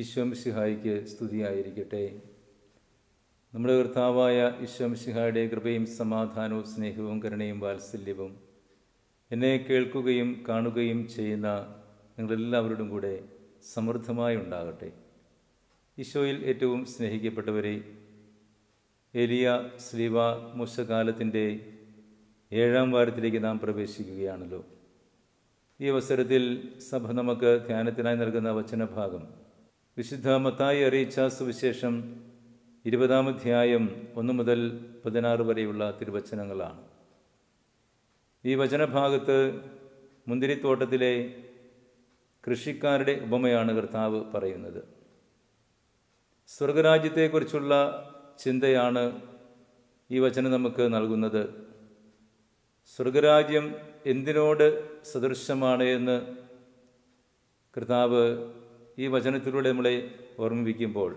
ഈശോ മിശിഹായ്ക്ക് സ്തുതിയായിരിക്കട്ടെ. നമ്മുടെ കർത്താവായ ഈശോ മിശിഹായുടെ കൃപയും സമാധാനവും സ്നേഹവും കരുണയും വാത്സല്യവും എന്നെ കേൾക്കുകയും കാണുകയും ചെയ്യുന്ന നിങ്ങളെല്ലാവരോടും കൂടെ സമൃദ്ധമായി ഉണ്ടാകട്ടെ. ഈശോയിൽ ഏറ്റവും സ്നേഹിക്കപ്പെട്ടവരെ, ഏലിയ ശ്ലീവ മൂശകാലത്തിൻ്റെ 7ാം വാരത്തിലേക്ക് നാം പ്രവേശിക്കുകയാണല്ലോ. ഈ അവസരത്തിൽ സഭ നമുക്ക് ധ്യാനത്തിനായി നൽകുന്ന വചനഭാഗം വിശുദ്ധ മത്തായി അറിയിച്ച സുവിശേഷം 20-ാം അധ്യായം 1 മുതൽ 16 വരെയുള്ള തിരുവചനങ്ങളാണ്. ഈ വചനഭാഗത്ത് മുന്തിരിത്തോട്ടത്തിലെ കൃഷിക്കാരുടെ ഉപമയാണ് കർത്താവ് പറയുന്നത്. സ്വർഗരാജ്യത്തെക്കുറിച്ചുള്ള ചിന്തയാണ് ഈ വചനം നമുക്ക് നൽകുന്നത്. സ്വർഗരാജ്യം എന്തിനോട് സദൃശമാണ് എന്ന് കർത്താവ് ഈ വചനത്തിലൂടെ നമ്മളെ ഓർമ്മിപ്പിക്കുമ്പോൾ,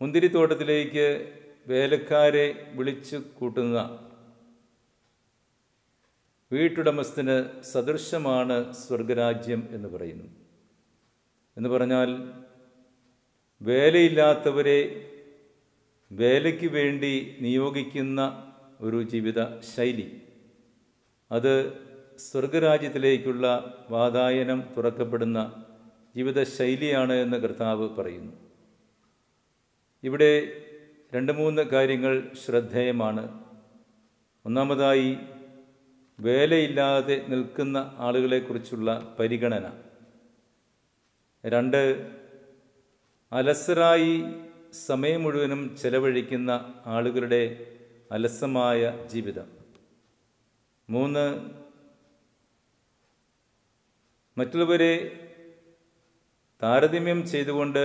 മുന്തിരിത്തോട്ടത്തിലേക്ക് വേലക്കാരെ വിളിച്ചു കൂട്ടുന്ന വീട്ടുടമസ്ഥന് സദൃശമാണ് സ്വർഗരാജ്യം എന്ന് പറയുന്നു. എന്ന് പറഞ്ഞാൽ, വേലയില്ലാത്തവരെ വേലയ്ക്ക് വേണ്ടി നിയോഗിക്കുന്ന ഒരു ജീവിത ശൈലി, അത് സ്വർഗരാജ്യത്തിലേക്കുള്ള വാതായനം തുറക്കപ്പെടുന്ന ജീവിത ശൈലിയാണ് എന്ന് കർത്താവ് പറയുന്നു. ഇവിടെ 2-3 കാര്യങ്ങൾ ശ്രദ്ധേയമാണ്. ഒന്നാമതായി, വേലയില്ലാതെ നിൽക്കുന്ന ആളുകളെക്കുറിച്ചുള്ള പരിഗണന. 2, അലസരായി സമയം മുഴുവനും ചെലവഴിക്കുന്ന ആളുകളുടെ അലസമായ ജീവിതം. 3, മറ്റുള്ളവരെ താരതമ്യം ചെയ്തുകൊണ്ട്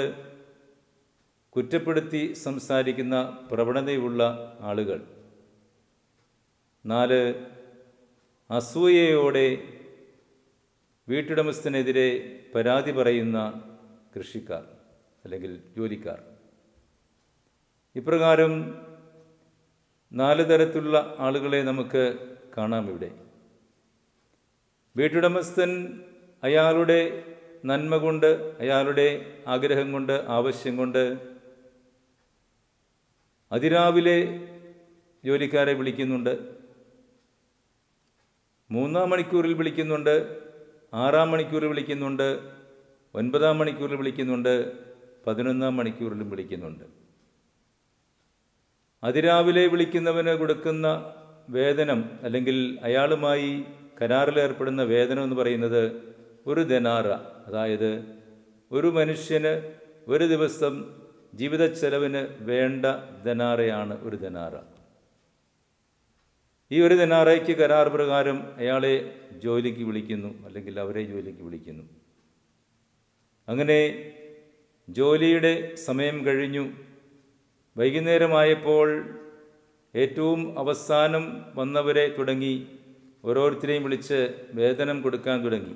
കുറ്റപ്പെടുത്തി സംസാരിക്കുന്ന പ്രവണതയുള്ള ആളുകൾ. 4, അസൂയയോടെ വീട്ടുടമസ്ഥനെതിരെ പരാതി പറയുന്ന കൃഷിക്കാർ അല്ലെങ്കിൽ ജോലിക്കാർ. ഇപ്രകാരം 4 തരത്തിലുള്ള ആളുകളെ നമുക്ക് കാണാം ഇവിടെ. വീട്ടുടമസ്ഥൻ അയാളുടെ നന്മ കൊണ്ട്, അയാളുടെ ആഗ്രഹം കൊണ്ട്, ആവശ്യം കൊണ്ട് അതിരാവിലെ ജോലിക്കാരെ വിളിക്കുന്നുണ്ട്, 3-ാം മണിക്കൂറിൽ വിളിക്കുന്നുണ്ട്, 6-ാം മണിക്കൂറിൽ വിളിക്കുന്നുണ്ട്, 9-ാം മണിക്കൂറിൽ വിളിക്കുന്നുണ്ട്, 11-ാം മണിക്കൂറിലും വിളിക്കുന്നുണ്ട്. അതിരാവിലെ വിളിക്കുന്നവന് കൊടുക്കുന്ന വേതനം അല്ലെങ്കിൽ അയാളുമായി കരാറിലേർപ്പെടുന്ന വേതനം എന്ന് പറയുന്നത് 1 ദനാറ, അതായത് ഒരു മനുഷ്യന് ഒരു ദിവസം ജീവിത ചെലവിന് വേണ്ട ദനാറയാണ് 1 ദനാറ. ഈ 1 ദനാറയ്ക്ക് കരാർ പ്രകാരം അയാളെ ജോലിക്ക് വിളിക്കുന്നു, അല്ലെങ്കിൽ അവരെ ജോലിക്ക് വിളിക്കുന്നു. അങ്ങനെ ജോലിയുടെ സമയം കഴിഞ്ഞു. വൈകുന്നേരമായപ്പോൾ ഏറ്റവും അവസാനം വന്നവരെ തുടങ്ങി ഓരോരുത്തരെയും വിളിച്ച് വേതനം കൊടുക്കാൻ തുടങ്ങി.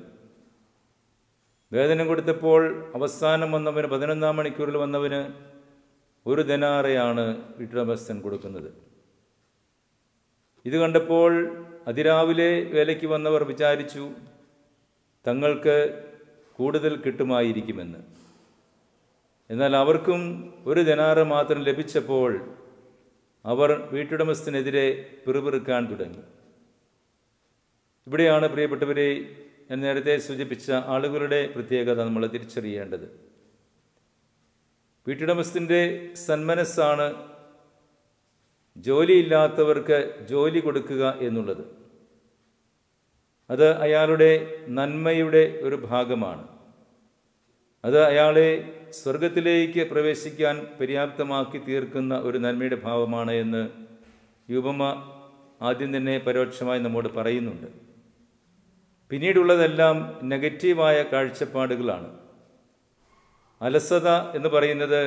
വേതനം കൊടുത്തപ്പോൾ അവസാനം വന്നവന്, 11-ാം മണിക്കൂറിൽ വന്നവന് 1 ദനാറയാണ് വീട്ടുടമസ്ഥൻ കൊടുക്കുന്നത്. ഇത് കണ്ടപ്പോൾ അതിരാവിലെ വേലയ്ക്ക് വന്നവർ വിചാരിച്ചു തങ്ങൾക്ക് കൂടുതൽ കിട്ടുമായിരിക്കുമെന്ന്. എന്നാൽ അവർക്കും 1 ദനാറ മാത്രം ലഭിച്ചപ്പോൾ അവർ വീട്ടുടമസ്ഥനെതിരെ പിറുപിറുക്കാൻ തുടങ്ങി. ഇവിടെയാണ് പ്രിയപ്പെട്ടവരെ, ഞാൻ നേരത്തെ സൂചിപ്പിച്ച ആളുകളുടെ പ്രത്യേകത നമ്മൾ തിരിച്ചറിയേണ്ടത്. വീട്ടുടമസ്ഥൻ്റെ സന്മനസ്സാണ് ജോലിയില്ലാത്തവർക്ക് ജോലി കൊടുക്കുക എന്നുള്ളത്. അത് അയാളുടെ നന്മയുടെ ഒരു ഭാഗമാണ്. അത് അയാളെ സ്വർഗത്തിലേക്ക് പ്രവേശിക്കാൻ പര്യാപ്തമാക്കി തീർക്കുന്ന ഒരു നന്മയുടെ ഭാവമാണ് എന്ന് ഈ ഉപമ ആദ്യം തന്നെ പരോക്ഷമായി നമ്മോട് പറയുന്നുണ്ട്. പിന്നീടുള്ളതെല്ലാം നെഗറ്റീവായ കാഴ്ചപ്പാടുകളാണ്. അലസത എന്ന് പറയുന്നത്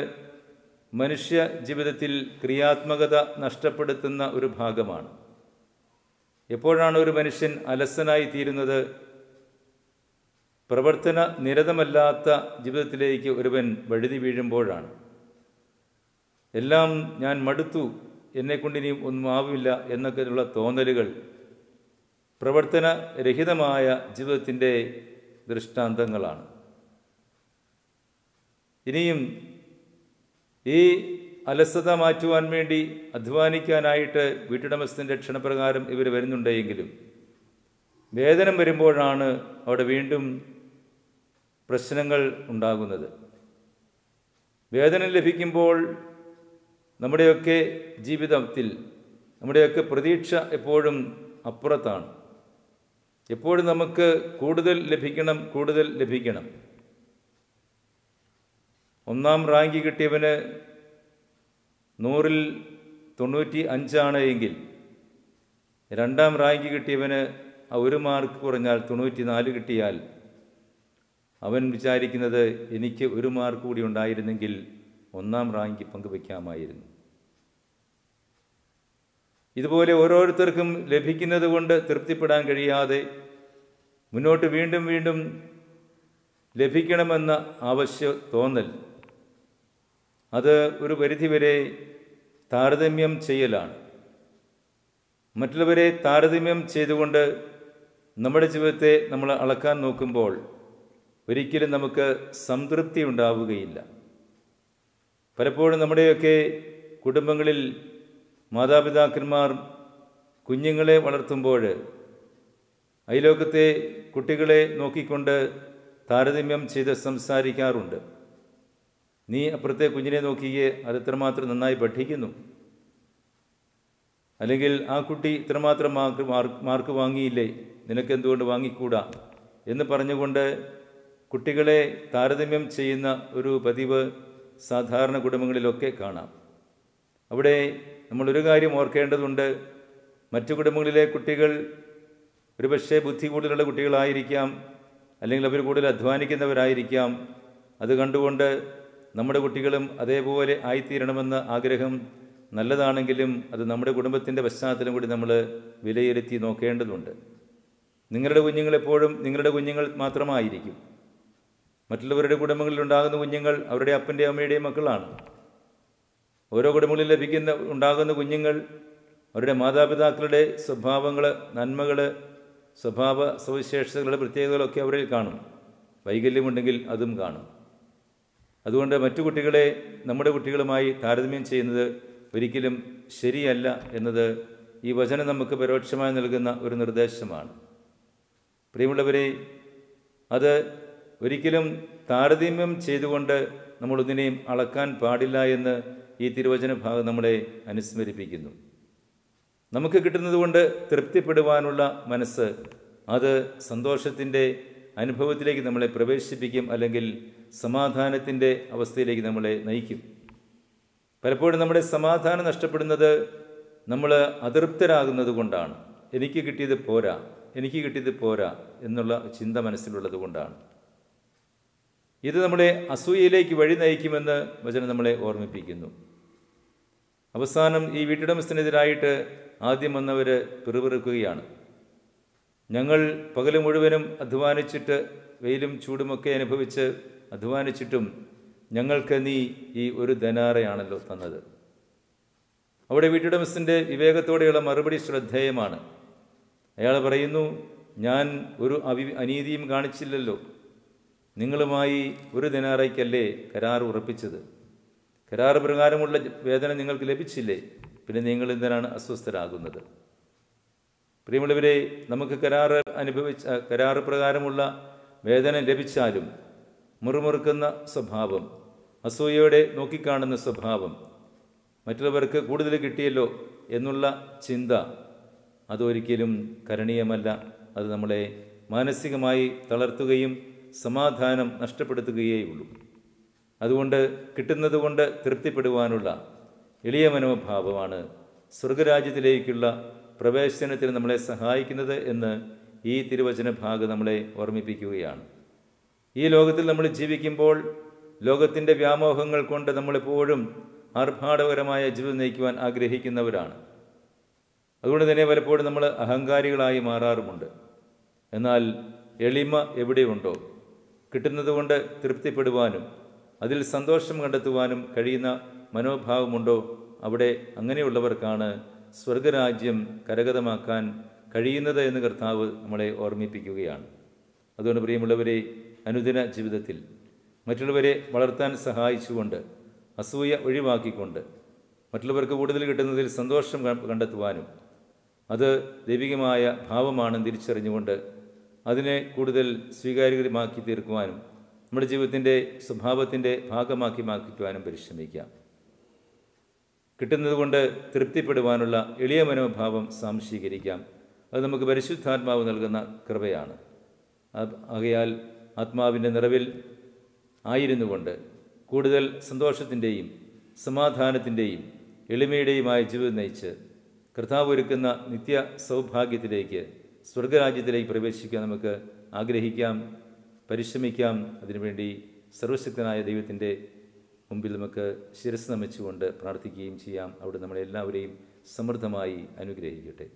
മനുഷ്യ ജീവിതത്തിൽ ക്രിയാത്മകത നഷ്ടപ്പെടുത്തുന്ന ഒരു ഭാഗമാണ്. എപ്പോഴാണ് ഒരു മനുഷ്യൻ അലസനായി തീരുന്നത്? പ്രവർത്തന നിരതമല്ലാത്ത ജീവിതത്തിലേക്ക് ഒരുവൻ വഴുതി വീഴുമ്പോഴാണ്. എല്ലാം ഞാൻ മടുത്തു, എന്നെക്കൊണ്ടിനിയും ഒന്നും ആവില്ല എന്നൊക്കെയുള്ള തോന്നലുകൾ പ്രവർത്തന രഹിതമായ ജീവിതത്തിൻ്റെ ദൃഷ്ടാന്തങ്ങളാണ്. ഇനിയും ഈ അലസത മാറ്റുവാൻ വേണ്ടി അധ്വാനിക്കാനായിട്ട് വീട്ടുടമസ്ഥൻ്റെ ക്ഷണപ്രകാരം ഇവർ വരുന്നുണ്ടെങ്കിലും വേതനം വരുമ്പോഴാണ് അവിടെ വീണ്ടും പ്രശ്നങ്ങൾ ഉണ്ടാകുന്നത്. വേതനം ലഭിക്കുമ്പോൾ നമ്മുടെയൊക്കെ ജീവിതത്തിൽ നമ്മുടെയൊക്കെ പ്രതീക്ഷ എപ്പോഴും അപ്പുറത്താണ്. എപ്പോഴും നമുക്ക് കൂടുതൽ ലഭിക്കണം. 1ാം റാങ്ക് കിട്ടിയവന് 100ൽ 95 എങ്കിൽ 2ാം റാങ്ക് കിട്ടിയവന് 1 മാർക്ക് കുറഞ്ഞാൽ 94 കിട്ടിയാൽ അവൻ വിചാരിക്കുന്നത് എനിക്ക് 1 മാർക്ക് കൂടി ഉണ്ടായിരുന്നെങ്കിൽ 1ാം റാങ്ക് പങ്കുവയ്ക്കാമായിരുന്നു. ഇതുപോലെ ഓരോരുത്തർക്കും ലഭിക്കുന്നത് കൊണ്ട് തൃപ്തിപ്പെടാൻ കഴിയാതെ മുന്നോട്ട് വീണ്ടും ലഭിക്കണമെന്ന തോന്നൽ, അത് ഒരു പരിധിവരെ താരതമ്യം ചെയ്യലാണ്. മറ്റുള്ളവരെ താരതമ്യം ചെയ്തുകൊണ്ട് നമ്മുടെ ജീവിതത്തെ നമ്മൾ അളക്കാൻ നോക്കുമ്പോൾ ഒരിക്കലും നമുക്ക് സംതൃപ്തി ഉണ്ടാവുകയില്ല. പലപ്പോഴും നമ്മുടെയൊക്കെ കുടുംബങ്ങളിൽ മാതാപിതാക്കന്മാർ കുഞ്ഞുങ്ങളെ വളർത്തുമ്പോൾ അയലോകത്തെ കുട്ടികളെ നോക്കിക്കൊണ്ട് താരതമ്യം ചെയ്ത് സംസാരിക്കാറുണ്ട്. നീ അപ്പുറത്തെ കുഞ്ഞിനെ നോക്കിയേ, അത് ഇത്രമാത്രം നന്നായി പഠിക്കുന്നു, അല്ലെങ്കിൽ ആ കുട്ടി ഇത്രമാത്രം മാർക്ക് വാങ്ങിയില്ലേ, നിനക്കെന്തുകൊണ്ട് വാങ്ങിക്കൂടാ എന്ന് പറഞ്ഞുകൊണ്ട് കുട്ടികളെ താരതമ്യം ചെയ്യുന്ന ഒരു പതിവ് സാധാരണ കുടുംബങ്ങളിലൊക്കെ കാണാം. അവിടെ നമ്മളൊരു കാര്യം ഓർക്കേണ്ടതുണ്ട്. മറ്റു കുടുംബങ്ങളിലെ കുട്ടികൾ ഒരുപക്ഷെ ബുദ്ധി കൂടുതലുള്ള കുട്ടികളായിരിക്കാം, അല്ലെങ്കിൽ അവർ കൂടുതൽ അധ്വാനിക്കുന്നവരായിരിക്കാം. അത് കണ്ടുകൊണ്ട് നമ്മുടെ കുട്ടികളും അതേപോലെ ആയിത്തീരണമെന്ന ആഗ്രഹം നല്ലതാണെങ്കിലും അത് നമ്മുടെ കുടുംബത്തിൻ്റെ പശ്ചാത്തലം കൂടി നമ്മൾ വിലയിരുത്തി നോക്കേണ്ടതുണ്ട്. നിങ്ങളുടെ കുഞ്ഞുങ്ങളെപ്പോഴും നിങ്ങളുടെ കുഞ്ഞുങ്ങൾ മാത്രമായിരിക്കും. മറ്റുള്ളവരുടെ കുടുംബങ്ങളിൽ ഉണ്ടാകുന്ന കുഞ്ഞുങ്ങൾ അവരുടെ അപ്പൻ്റെയും അമ്മയുടെയും മക്കളാണ്. ഓരോ കുടുംബങ്ങളിൽ ഉണ്ടാകുന്ന കുഞ്ഞുങ്ങൾ അവരുടെ മാതാപിതാക്കളുടെ സ്വഭാവങ്ങൾ, നന്മകൾ, സ്വഭാവ സവിശേഷതകളുടെ പ്രത്യേകതകളൊക്കെ അവരിൽ കാണും. വൈകല്യമുണ്ടെങ്കിൽ അതും കാണും. അതുകൊണ്ട് മറ്റു കുട്ടികളെ നമ്മുടെ കുട്ടികളുമായി താരതമ്യം ചെയ്യുന്നത് ഒരിക്കലും ശരിയല്ല എന്നത് ഈ വചനം നമുക്ക് പരോക്ഷമായി നൽകുന്ന ഒരു നിർദ്ദേശമാണ്. പ്രിയമുള്ളവരെ, അത് ഒരിക്കലും താരതമ്യം ചെയ്തുകൊണ്ട് നമ്മളൊന്നിനെയും അളക്കാൻ പാടില്ല എന്ന് ഈ തിരുവചന ഭാഗം നമ്മളെ അനുസ്മരിപ്പിക്കുന്നു. നമുക്ക് കിട്ടുന്നത് കൊണ്ട് തൃപ്തിപ്പെടുവാനുള്ള മനസ്സ്, അത് സന്തോഷത്തിൻ്റെ അനുഭവത്തിലേക്ക് നമ്മളെ പ്രവേശിപ്പിക്കും, അല്ലെങ്കിൽ സമാധാനത്തിൻ്റെ അവസ്ഥയിലേക്ക് നമ്മളെ നയിക്കും. പലപ്പോഴും നമ്മുടെ സമാധാനം നഷ്ടപ്പെടുന്നത് നമ്മൾ അതൃപ്തരാകുന്നത് കൊണ്ടാണ്. എനിക്ക് കിട്ടിയത് പോരാ എന്നുള്ള ചിന്ത മനസ്സിലുള്ളത് കൊണ്ടാണ്. ഇത് നമ്മളെ അസൂയയിലേക്ക് വഴി നയിക്കുമെന്ന് വചനം നമ്മളെ ഓർമ്മിപ്പിക്കുന്നു. അവസാനം ഈ വീട്ടുടമസ്ഥനെതിരായിട്ട് ആദ്യം വന്നവർ പിറുപിറുക്കുകയാണ്. ഞങ്ങൾ പകൽ മുഴുവനും അധ്വാനിച്ചിട്ട്, വെയിലും ചൂടുമൊക്കെ അനുഭവിച്ച് അധ്വാനിച്ചിട്ടും ഞങ്ങൾക്ക് നീ ഈ 1 ദനാറയാണല്ലോ തന്നത്. അവിടെ വീട്ടുടമസ്ഥൻ്റെ വിവേകത്തോടെയുള്ള മറുപടി ശ്രദ്ധേയമാണ്. അയാൾ പറയുന്നു, ഞാൻ ഒരു അനീതിയും കാണിച്ചില്ലല്ലോ. നിങ്ങളുമായി 1 ദനാറയ്ക്കല്ലേ കരാർ ഉറപ്പിച്ചത്? കരാർ പ്രകാരമുള്ള വേതനം നിങ്ങൾക്ക് ലഭിച്ചില്ലേ? പിന്നെ നിങ്ങൾ എന്തിനാണ് അസ്വസ്ഥരാകുന്നത്? പ്രിയമുള്ളവരെ, നമുക്ക് കരാർ പ്രകാരമുള്ള വേതനം ലഭിച്ചാലും മുറുമുറുക്കുന്ന സ്വഭാവം, അസൂയയോടെ നോക്കിക്കാണുന്ന സ്വഭാവം, മറ്റുള്ളവർക്ക് കൂടുതൽ കിട്ടിയല്ലോ എന്നുള്ള ചിന്ത, അതൊരിക്കലും കരണീയമല്ല. അത് നമ്മളെ മാനസികമായി തളർത്തുകയും സമാധാനം നഷ്ടപ്പെടുത്തുകയേയുള്ളൂ. അതുകൊണ്ട് കിട്ടുന്നത് കൊണ്ട് തൃപ്തിപ്പെടുവാനുള്ള എളിയ മനോഭാവമാണ് സ്വർഗരാജ്യത്തിലേക്കുള്ള പ്രവേശനത്തിന് നമ്മളെ സഹായിക്കുന്നത് എന്ന് ഈ തിരുവചന ഭാഗം നമ്മളെ ഓർമ്മിപ്പിക്കുകയാണ്. ഈ ലോകത്തിൽ നമ്മൾ ജീവിക്കുമ്പോൾ ലോകത്തിൻ്റെ വ്യാമോഹങ്ങൾ കൊണ്ട് നമ്മളെപ്പോഴും ആർഭാടകരമായ ജീവിതം നയിക്കുവാൻ ആഗ്രഹിക്കുന്നവരാണ്. അതുകൊണ്ട് തന്നെ പലപ്പോഴും നമ്മൾ അഹങ്കാരികളായി മാറാറുമുണ്ട്. എന്നാൽ എളിമ എവിടെയുണ്ടോ, കിട്ടുന്നത് കൊണ്ട് തൃപ്തിപ്പെടുവാനും അതിൽ സന്തോഷം കണ്ടെത്തുവാനും കഴിയുന്ന മനോഭാവമുണ്ടോ, അവിടെ അങ്ങനെയുള്ളവർക്കാണ് സ്വർഗരാജ്യം കരഗതമാക്കാൻ കഴിയുന്നത് എന്ന് കർത്താവ് നമ്മളെ ഓർമ്മിപ്പിക്കുകയാണ്. അതുകൊണ്ട് പ്രിയമുള്ളവരെ, അനുദിന ജീവിതത്തിൽ മറ്റുള്ളവരെ വളർത്താൻ സഹായിച്ചുകൊണ്ട്, അസൂയ ഒഴിവാക്കിക്കൊണ്ട്, മറ്റുള്ളവർക്ക് കൂടുതൽ കിട്ടുന്നതിൽ സന്തോഷം കണ്ടെത്തുവാനും, അത് ദൈവികമായ ഭാവമാണെന്ന് തിരിച്ചറിഞ്ഞുകൊണ്ട് അതിനെ കൂടുതൽ സ്വീകാര്യമാക്കി തീർക്കുവാനും, നമ്മുടെ ജീവിതത്തിൻ്റെ സ്വഭാവത്തിൻ്റെ ഭാഗമാക്കി മാറ്റുവാനും പരിശ്രമിക്കാം. കിട്ടുന്നത് കൊണ്ട് തൃപ്തിപ്പെടുവാനുള്ള എളിയ മനോഭാവം സാംശീകരിക്കാം. അത് നമുക്ക് പരിശുദ്ധാത്മാവ് നൽകുന്ന കൃപയാണ്. ആകയാൽ ആത്മാവിൻ്റെ നിറവിൽ ആയിരുന്നു കൊണ്ട് കൂടുതൽ സന്തോഷത്തിൻ്റെയും സമാധാനത്തിൻ്റെയും എളിമയുടെയുമായ ജീവിതം നയിച്ച് കർത്താവ് ഒരുക്കുന്ന നിത്യ സൗഭാഗ്യത്തിലേക്ക്, സ്വർഗരാജ്യത്തിലേക്ക് പ്രവേശിക്കാൻ നമുക്ക് ആഗ്രഹിക്കാം, പരിശ്രമിക്കാം. അതിനുവേണ്ടി സർവശക്തനായ ദൈവത്തിൻ്റെ മുമ്പിൽ നമുക്ക് ശിരസ്സ് നമിച്ചുകൊണ്ട് പ്രാർത്ഥിക്കുകയും ചെയ്യാം. അവിടെ നമ്മളെല്ലാവരെയും സമൃദ്ധമായി അനുഗ്രഹിക്കട്ടെ.